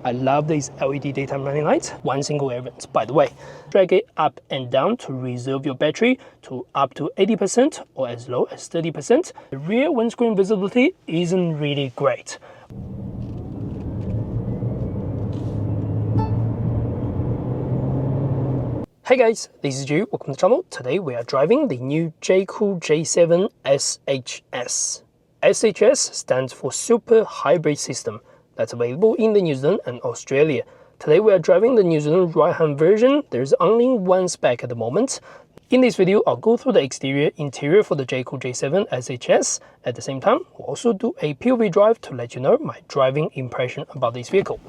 I love these LED daytime running lights, one single variant, by the way. Drag it up and down to reserve your battery to up to 80% or as low as 30%. The rear windscreen visibility isn't really great. Hey guys, this is Jaecoo, welcome to the channel. Today we are driving the new Jaecoo J7 SHS. SHS stands for Super Hybrid System. That's available in the New Zealand and Australia. Today we are driving the New Zealand right-hand version. There's only one spec at the moment. In this video, I'll go through the exterior, interior for the Jaecoo J7 SHS. At the same time, we'll also do a POV drive to let you know my driving impression about this vehicle.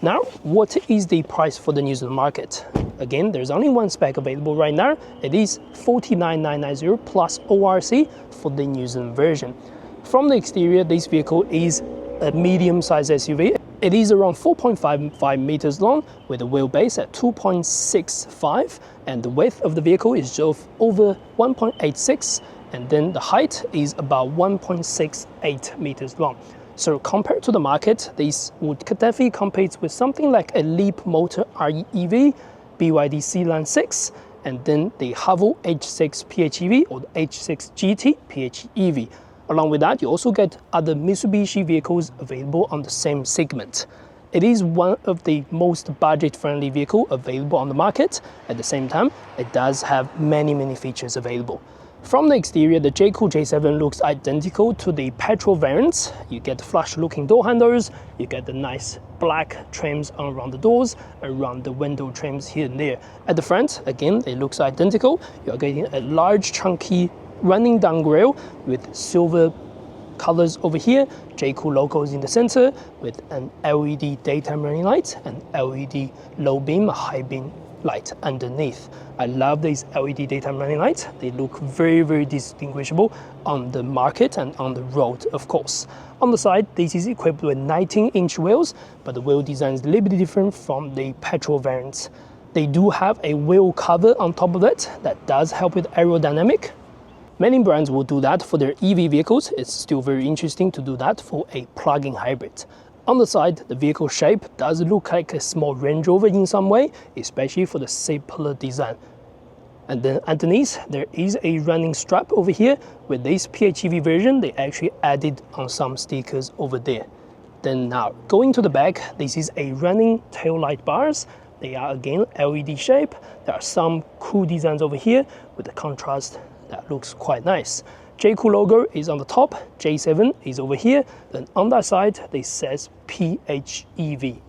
Now, what is the price for the New Zealand market? Again, there's only one spec available right now. It is $49,990 plus ORC for the New Zealand version. From the exterior, this vehicle is a medium-sized SUV. It is around 4.55 meters long with a wheelbase at 2.65, and the width of the vehicle is over 1.86, and then the height is about 1.68 meters long. So compared to the market, this would definitely compete with something like a Leap Motor REV, BYD Sealion 6, and then the Haval H6 PHEV or the H6 GT PHEV. Along with that, you also get other Mitsubishi vehicles available on the same segment. It is one of the most budget-friendly vehicles available on the market. At the same time, it does have many features available. From the exterior, the Jaecoo J7 looks identical to the petrol variants. You get flush-looking door handles, you get the nice black trims around the doors, around the window trims here and there. At the front, again, it looks identical. You're getting a large, chunky running down grille with silver colors over here, Jaecoo logos in the center with an LED daytime running light and LED low beam, high beam light underneath. I love these LED daytime running lights. They look very distinguishable on the market and on the road, of course. On the side, this is equipped with 19-inch wheels, but the wheel design is a little bit different from the petrol variants. They do have a wheel cover on top of it that does help with aerodynamic. Many brands will do that for their EV vehicles. It's still very interesting to do that for a plug-in hybrid. On the side, the vehicle shape does look like a small Range Rover in some way, especially for the simpler design. And then underneath, there is a running strap over here. With this PHEV version, they actually added on some stickers over there. Then now, going to the back, this is a running tail light bars. They are again LED shape. There are some cool designs over here with the contrast that looks quite nice. Jaecoo logo is on the top, J7 is over here, then on that side, this says PHEV.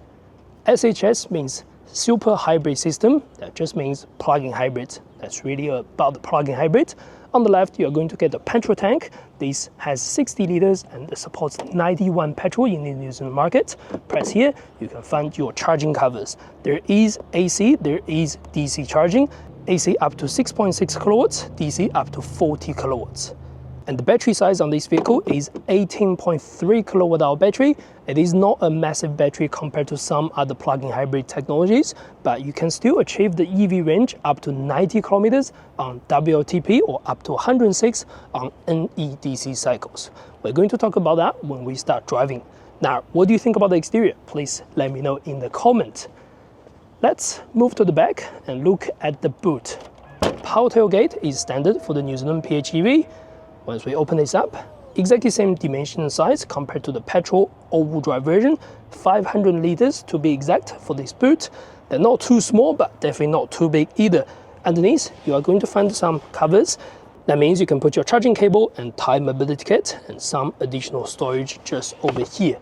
SHS means Super Hybrid System, that just means plug-in hybrid. That's really about the plug-in hybrid. On the left, you're going to get the petrol tank. This has 60 liters and it supports 91 petrol in the New Zealand market. Press here, you can find your charging covers. There is AC, there is DC charging. AC up to 6.6 kilowatts, DC up to 40 kilowatts. And the battery size on this vehicle is 18.3 kilowatt hour battery. It is not a massive battery compared to some other plug-in hybrid technologies, but you can still achieve the EV range up to 90 kilometers on WLTP or up to 106 on NEDC cycles. We're going to talk about that when we start driving. Now, what do you think about the exterior? Please let me know in the comment. Let's move to the back and look at the boot. Power tailgate is standard for the New Zealand PHEV. Once we open this up, exactly same dimension and size compared to the petrol all-wheel drive version, 500 liters to be exact for this boot. They're not too small, but definitely not too big either. Underneath, you are going to find some covers. That means you can put your charging cable and tire mobility kit and some additional storage just over here.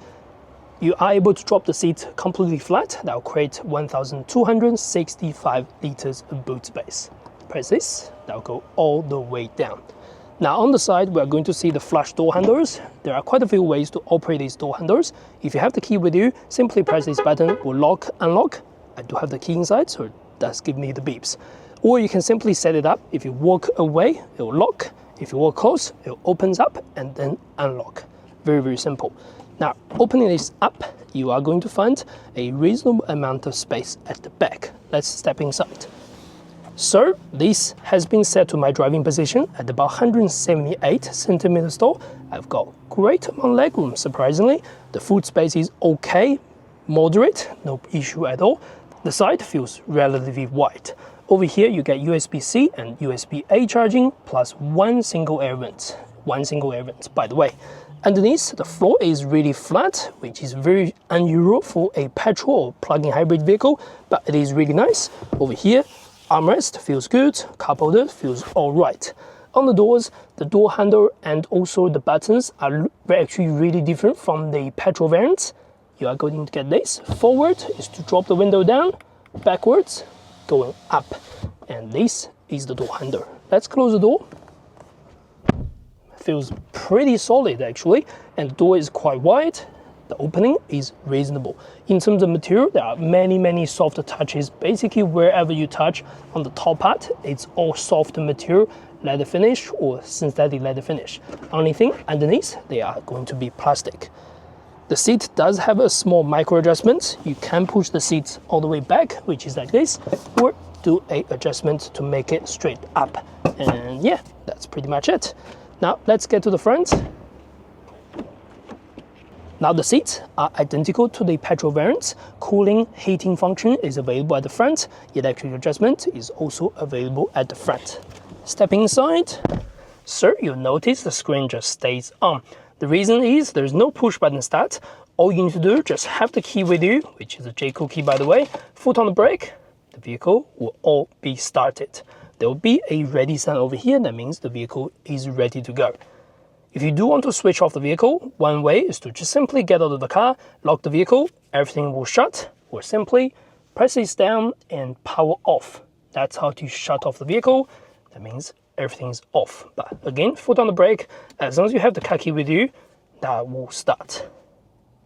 You are able to drop the seat completely flat. That will create 1,265 liters of boot space. Press this, that will go all the way down. Now on the side, we are going to see the flush door handles. There are quite a few ways to operate these door handles. If you have the key with you, simply press this button, it will lock, unlock. I do have the key inside, so it does give me the beeps. Or you can simply set it up. If you walk away, it will lock. If you walk close, it opens up and then unlock. Very simple. Now, opening this up, you are going to find a reasonable amount of space at the back. Let's step inside. So, this has been set to my driving position at about 178 centimeters tall. I've got great amount of legroom, surprisingly. The foot space is okay, moderate, no issue at all. The side feels relatively wide. Over here, you get USB-C and USB-A charging plus one single air vent. One single air vent, by the way. Underneath, the floor is really flat, which is very unusual for a petrol or plug-in hybrid vehicle, but it is really nice. Over here, armrest feels good, cup holder feels all right. On the doors, the door handle and also the buttons are actually really different from the petrol variants. You are going to get this. Forward is to drop the window down, backwards, going up. And this is the door handle. Let's close the door. Feels pretty solid actually, and the door is quite wide. The opening is reasonable. In terms of material, there are many soft touches. Basically, wherever you touch on the top part, it's all soft material, leather finish or synthetic leather finish. Only thing underneath, they are going to be plastic. The seat does have a small micro adjustment. You can push the seats all the way back, which is like this, or do a adjustment to make it straight up. And yeah, that's pretty much it. Now let's get to the front. Now the seats are identical to the petrol variants. Cooling, heating function is available at the front. Electric adjustment is also available at the front. Stepping inside, sir, you'll notice the screen just stays on. The reason is there's no push button start. All you need to do, just have the key with you, which is a Jaecoo key by the way. Foot on the brake, the vehicle will all be started. There will be a ready sign over here. That means the vehicle is ready to go. If you do want to switch off the vehicle, one way is to just simply get out of the car, lock the vehicle, everything will shut, or simply press this down and power off. That's how to shut off the vehicle. That means everything's off. But again, foot on the brake, as long as you have the car key with you, that will start.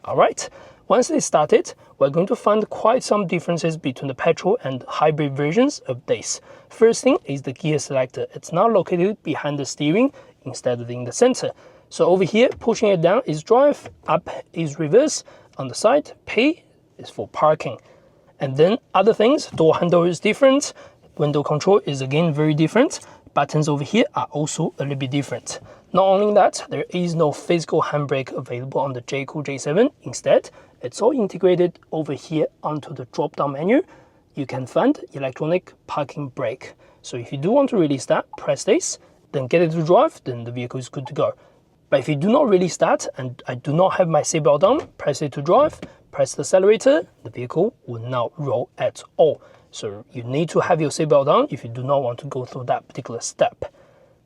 All right. Once they started, we're going to find quite some differences between the petrol and hybrid versions of this. First thing is the gear selector. It's now located behind the steering instead of in the center. So over here, pushing it down is drive, up is reverse. On the side, P is for parking. And then other things, door handle is different. Window control is again very different. Buttons over here are also a little bit different. Not only that, there is no physical handbrake available on the Jaecoo J7. Instead, it's all integrated over here onto the drop-down menu. You can find electronic parking brake. So if you do want to release that, press this, then get it to drive, then the vehicle is good to go. But if you do not release that, and I do not have my seatbelt on, press it to drive, press the accelerator, the vehicle will not roll at all. So you need to have your seatbelt on if you do not want to go through that particular step.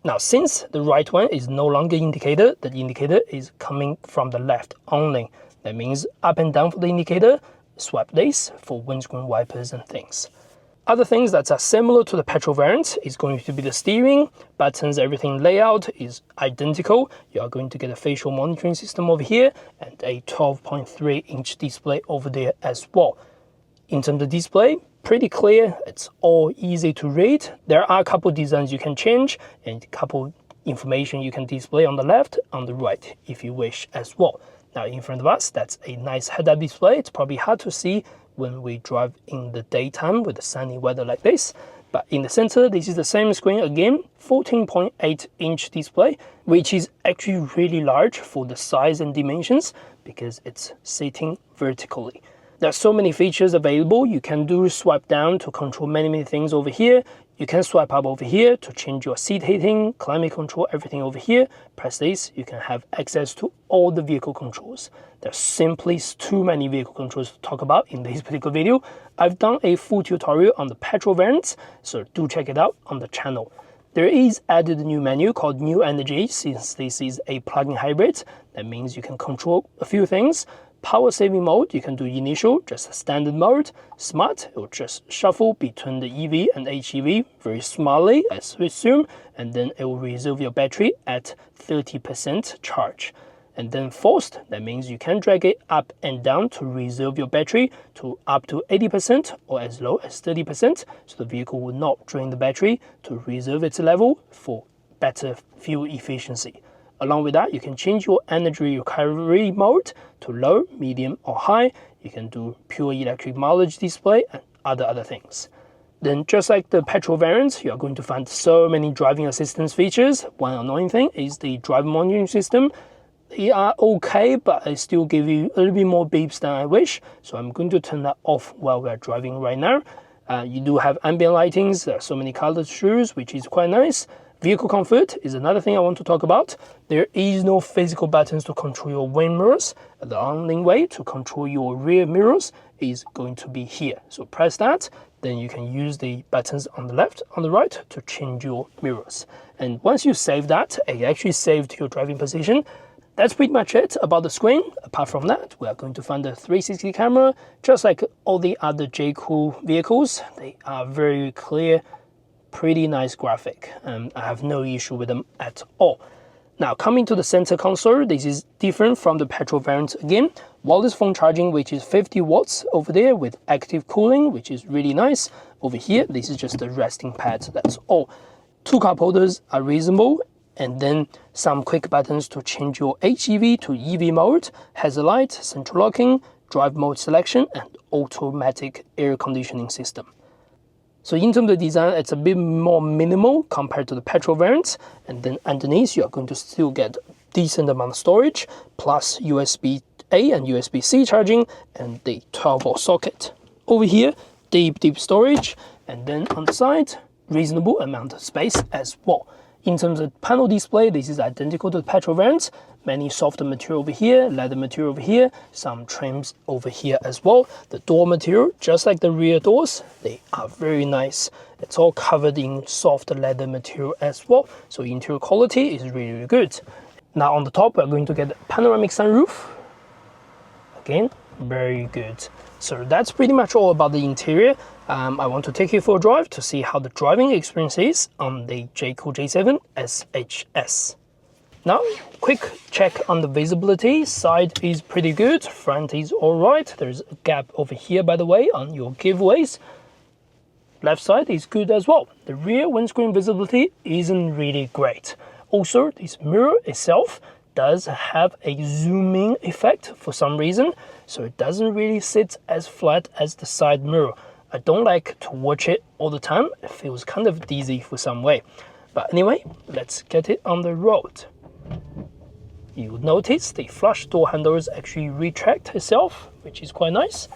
Now, since the right one is no longer indicator, the indicator is coming from the left only. That means up and down for the indicator, swipe this for windscreen wipers and things. Other things that are similar to the petrol variant is going to be the steering, buttons, everything layout is identical. You are going to get a facial monitoring system over here and a 12.3-inch display over there as well. In terms of display, pretty clear, it's all easy to read. There are a couple designs you can change and a couple information you can display on the left, on the right if you wish as well. Now in front of us, that's a nice head-up display. It's probably hard to see when we drive in the daytime with the sunny weather like this. But in the center, this is the same screen again, 14.8-inch display, which is actually really large for the size and dimensions because it's sitting vertically. There are so many features available. You can do swipe down to control many things over here. You can swipe up over here to change your seat heating, climate control, everything over here. Press this, you can have access to all the vehicle controls. There's simply too many vehicle controls to talk about in this particular video. I've done a full tutorial on the petrol variants, so do check it out on the channel. There is added a new menu called New Energy. Since this is a plug-in hybrid, that means you can control a few things. Power saving mode, you can do initial, just standard mode. Smart, it will just shuffle between the EV and HEV very smartly, as we assume, and then it will reserve your battery at 30% charge. And then forced, that means you can drag it up and down to reserve your battery to up to 80% or as low as 30%, so the vehicle will not drain the battery to reserve its level for better fuel efficiency. Along with that, you can change your energy recovery mode to low, medium, or high. You can do pure electric mileage display and other things. Then just like the petrol variants, you are going to find so many driving assistance features. One annoying thing is the driver monitoring system. They are okay, but they still give you a little bit more beeps than I wish. So I'm going to turn that off while we're driving right now. You do have ambient lightings. There are so many colors to choose, which is quite nice. Vehicle comfort is another thing I want to talk about. There is no physical buttons to control your wind mirrors. The only way to control your rear mirrors is going to be here. So press that, then you can use the buttons on the left, on the right to change your mirrors. And once you save that, it actually saved your driving position. That's pretty much it about the screen. Apart from that, we are going to find the 360 camera. Just like all the other Jaecoo vehicles, they are very clear, pretty nice graphic. I have no issue with them at all. Now, coming to the center console, this is different from the petrol variant again. Wireless phone charging, which is 50 watts over there with active cooling, which is really nice. Over here, this is just the resting pad, that's all. 2 cup holders are reasonable, and then some quick buttons to change your HEV to EV mode, hazard light, central locking, drive mode selection, and automatic air conditioning system. So in terms of design, it's a bit more minimal compared to the petrol variants. And then underneath, you are going to still get decent amount of storage, plus USB-A and USB-C charging, and the 12-volt socket. Over here, deep storage, and then on the side, reasonable amount of space as well. In terms of panel display, this is identical to the petrol variants. Many softer material over here, leather material over here, some trims over here as well. The door material, just like the rear doors, they are very nice. It's all covered in soft leather material as well. So interior quality is really good. Now on the top, we're going to get a panoramic sunroof. Again, very good. So that's pretty much all about the interior. I want to take you for a drive to see how the driving experience is on the Jaecoo J7 SHS. Now, quick check on the visibility. Side is pretty good, front is alright. There's a gap over here, by the way, on your giveaways. Left side is good as well. The rear windscreen visibility isn't really great. Also, this mirror itself does have a zooming effect for some reason, so it doesn't really sit as flat as the side mirror. I don't like to watch it all the time. It feels kind of dizzy for some way. But anyway, let's get it on the road. You'll notice the flush door handles actually retract itself, which is quite nice.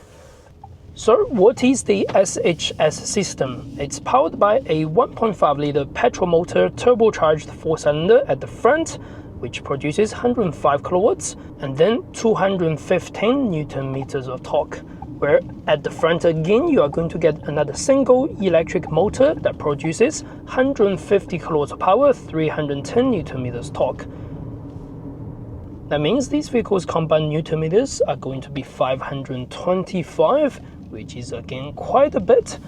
So what is the SHS system? It's powered by a 1.5 liter petrol motor turbocharged 4-cylinder at the front, which produces 105 kilowatts and then 215 Newton meters of torque. Where at the front again, you are going to get another single electric motor that produces 150 kilowatts of power, 310 Newton meters torque. That means these vehicles' combined Newton meters are going to be 525, which is again quite a bit.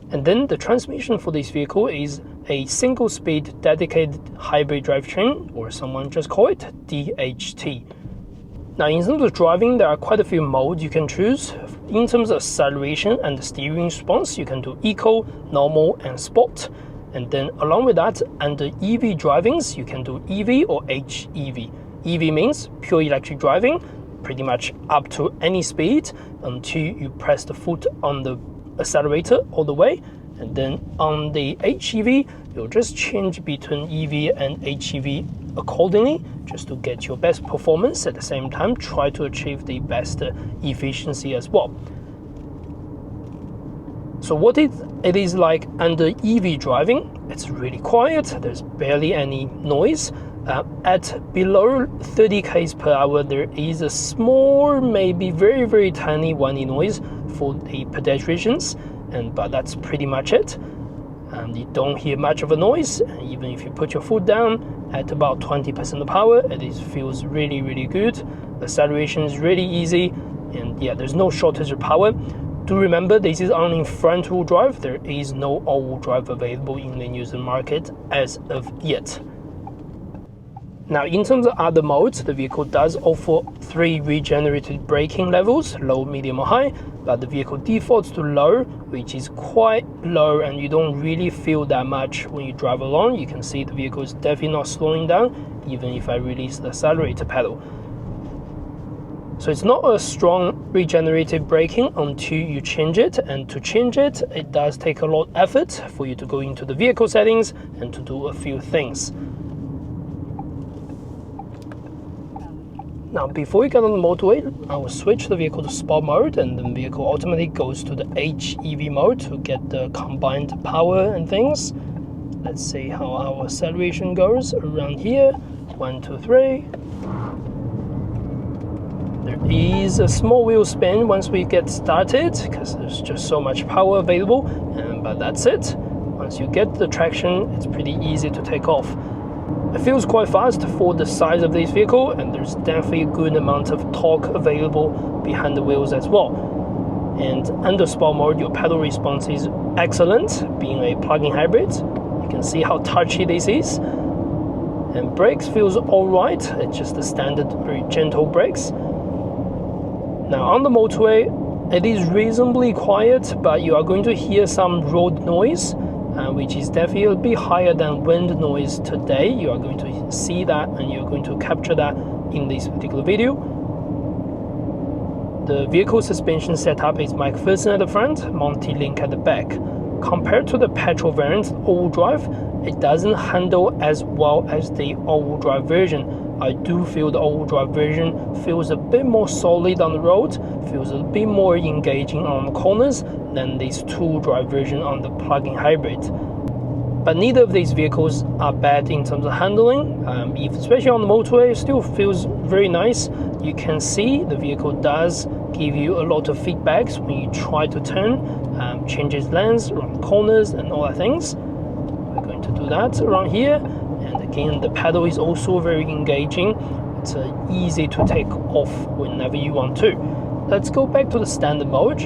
And then the transmission for this vehicle is a single-speed dedicated hybrid drivetrain, or someone just call it DHT. Now in terms of driving, there are quite a few modes you can choose. In terms of acceleration and steering response, you can do Eco, Normal, and Sport. And then along with that, under EV drivings, you can do EV or HEV. EV means pure electric driving, pretty much up to any speed until you press the foot on the accelerator all the way. And then on the HEV, you'll just change between EV and HEV accordingly, just to get your best performance. At the same time, try to achieve the best efficiency as well. So what it is like under EV driving, it's really quiet, there's barely any noise. At below 30 km per hour, there is a small, maybe very tiny whiny noise for the pedestrians, but that's pretty much it. You don't hear much of a noise. Even if you put your foot down at about 20% of power, it feels really good. The acceleration is really easy, and yeah, there's no shortage of power. Do remember, this is only front-wheel drive. There is no all-wheel drive available in the New Zealand market as of yet. Now, in terms of other modes, the vehicle does offer 3 regenerated braking levels, low, medium, or high, but the vehicle defaults to low, which is quite low, and you don't really feel that much when you drive along. You can see the vehicle is definitely not slowing down, even if I release the accelerator pedal. So it's not a strong regenerative braking until you change it, and to change it, it does take a lot of effort for you to go into the vehicle settings and to do a few things. Now, before you get on the motorway, I will switch the vehicle to Sport mode, and the vehicle automatically goes to the HEV mode to get the combined power and things. Let's see how our acceleration goes around here. 1, 2, 3. There is a small wheel spin once we get started because there's just so much power available, but that's it. Once you get the traction, it's pretty easy to take off. It feels quite fast for the size of this vehicle, and there's definitely a good amount of torque available behind the wheels as well. And under Sport mode, your pedal response is excellent, being a plug-in hybrid. You can see how touchy this is. And brakes feels alright, it's just the standard, very gentle brakes. Now on the motorway, it is reasonably quiet, but you are going to hear some road noise, which is definitely a bit higher than wind noise today. You are going to see that, and you're going to capture that in this particular video. The vehicle suspension setup is McPherson at the front, multi-link at the back. Compared to the petrol variant all-wheel drive, it doesn't handle as well as the all-wheel drive version. I do feel the all-wheel drive version feels a bit more solid on the road, feels a bit more engaging on the corners than this two-wheel drive version on the plug-in hybrid. But neither of these vehicles are bad in terms of handling. Especially on the motorway, it still feels very nice. You can see the vehicle does give you a lot of feedbacks when you try to turn, changes lanes around corners and all that things. We're going to do that around here. And again, the pedal is also very engaging. It's easy to take off whenever you want to. Let's go back to the standard mode.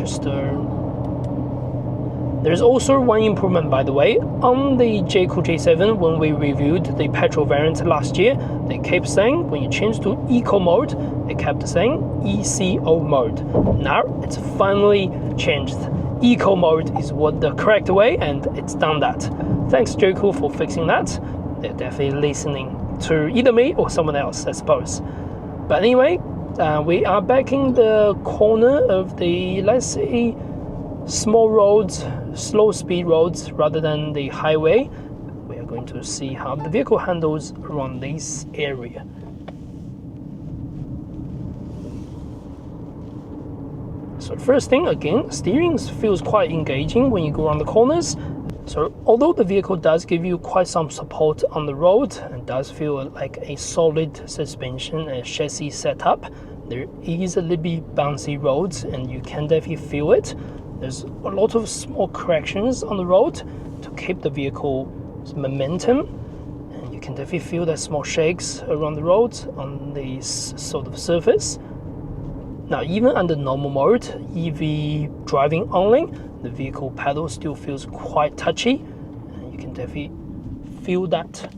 There's also one improvement, by the way. On the Jaecoo J7, when we reviewed the petrol variant last year, they kept saying when you change to Eco mode, they kept saying ECO mode. Now it's finally changed. Eco mode is what the correct way, and it's done that. Thanks Jaecoo for fixing that. They're definitely listening to either me or someone else, I suppose. But anyway, we are back in the corner of the, let's say, small roads, slow speed roads rather than the highway. We are going to see how the vehicle handles around this area. So first thing, again, steering feels quite engaging when you go around the corners. So although the vehicle does give you quite some support on the road and does feel like a solid suspension and chassis setup, there is a little bit bouncy roads and you can definitely feel it. There's a lot of small corrections on the road to keep the vehicle's momentum, and you can definitely feel that small shakes around the road on this sort of surface. Now, even under normal mode, EV driving only, the vehicle pedal still feels quite touchy, and you can definitely feel that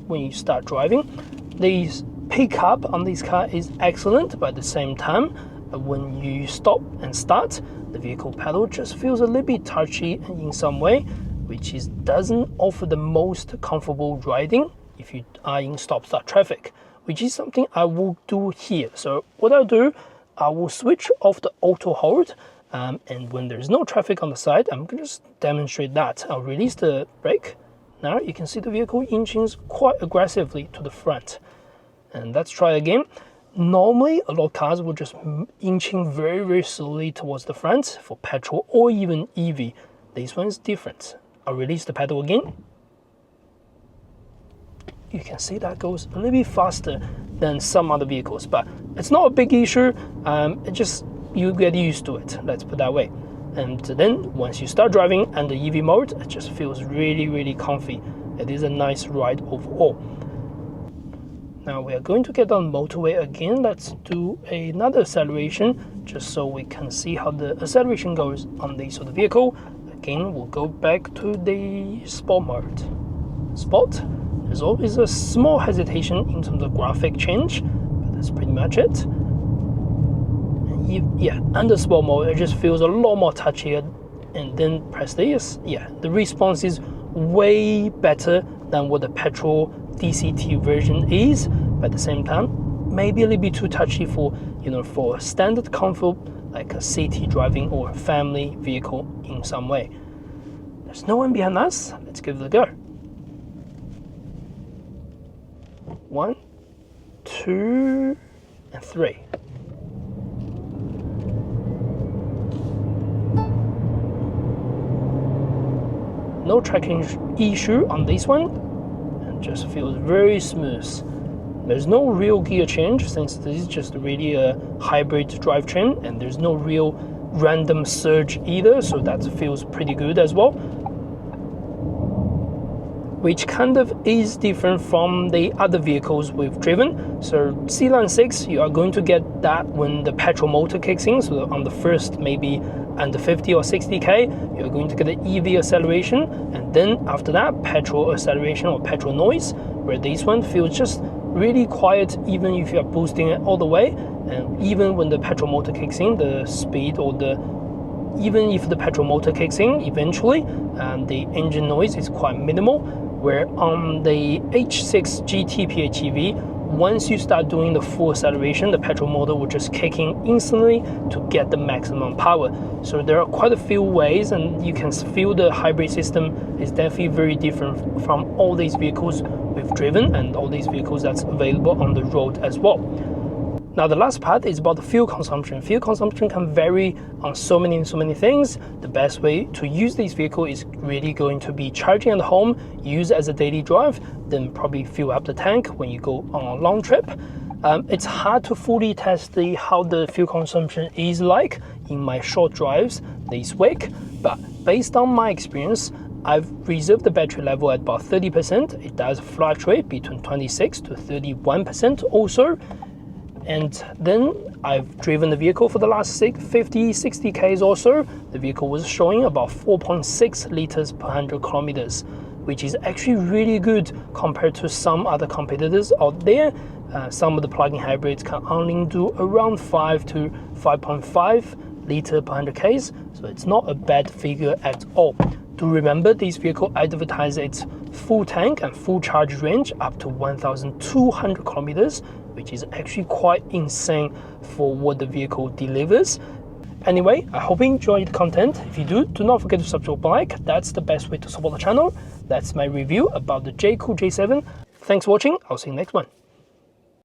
when you start driving. The pickup on this car is excellent, but at the same time, when you stop and start, the vehicle pedal just feels a little bit touchy in some way, which doesn't offer the most comfortable riding if you are in stop-start traffic, which is something I will do here. So what I'll do, I will switch off the auto hold, and when there's no traffic on the side, I'm going to just demonstrate that. I'll release the brake. Now you can see the vehicle inching quite aggressively to the front. And let's try again. Normally, a lot of cars will just inching very, very slowly towards the front for petrol or even EV. This one is different. I'll release the pedal again. You can see that goes a little bit faster than some other vehicles, but it's not a big issue. It just, you get used to it, let's put it that way. And then once you start driving under EV mode, it just feels really, really comfy. It is a nice ride overall. Now we are going to get on motorway again. Let's do another acceleration just so we can see how the acceleration goes on this sort of vehicle. Again, we'll go back to the Sport mode. Sport, there's always a small hesitation in terms of graphic change, but that's pretty much it. And yeah, under Sport mode, it just feels a lot more touchier. And then press this, yeah, the response is way better than what the petrol DCT version is, but at the same time maybe a little bit too touchy for for standard comfort like a city driving or family vehicle in some way. There's no one behind us. Let's give it a go. 1, 2, and 3. No tracking issue on this one, and just feels very smooth. There's no real gear change since this is just really a hybrid drivetrain, and there's no real random surge either, so that feels pretty good as well. Which kind of is different from the other vehicles we've driven. So Sealion 6, you are going to get that when the petrol motor kicks in, so on the first maybe under 50 or 60k, you're going to get the EV acceleration, and then after that, petrol acceleration or petrol noise, where this one feels just really quiet even if you are boosting it all the way, and even when the petrol motor kicks in, the speed or even if the petrol motor kicks in eventually, the engine noise is quite minimal, where on the H6 GT PHEV, once you start doing the full acceleration, the petrol motor will just kick in instantly to get the maximum power. So there are quite a few ways, and you can feel the hybrid system is definitely very different from all these vehicles we've driven and all these vehicles that's available on the road as well. Now the last part is about the fuel consumption. Fuel consumption can vary on so many things. The best way to use this vehicle is really going to be charging at home, use as a daily drive, then probably fill up the tank when you go on a long trip. It's hard to fully test how the fuel consumption is like in my short drives this week, but based on my experience, I've reserved the battery level at about 30%. It does fluctuate between 26 to 31% also. And then I've driven the vehicle for the last 50-60 k's or so. The vehicle was showing about 4.6 liters per 100 kilometers, which is actually really good compared to some other competitors out there. Some of the plug-in hybrids can only do around 5 to 5.5 liter per 100 k's, so it's not a bad figure at all. Do remember, this vehicle advertises its full tank and full charge range up to 1,200 kilometers, which is actually quite insane for what the vehicle delivers. Anyway, I hope you enjoyed the content. If you do not forget to subscribe and like. That's the best way to support the channel. That's my review about the Jaecoo J7. Thanks for watching. I'll see you next one.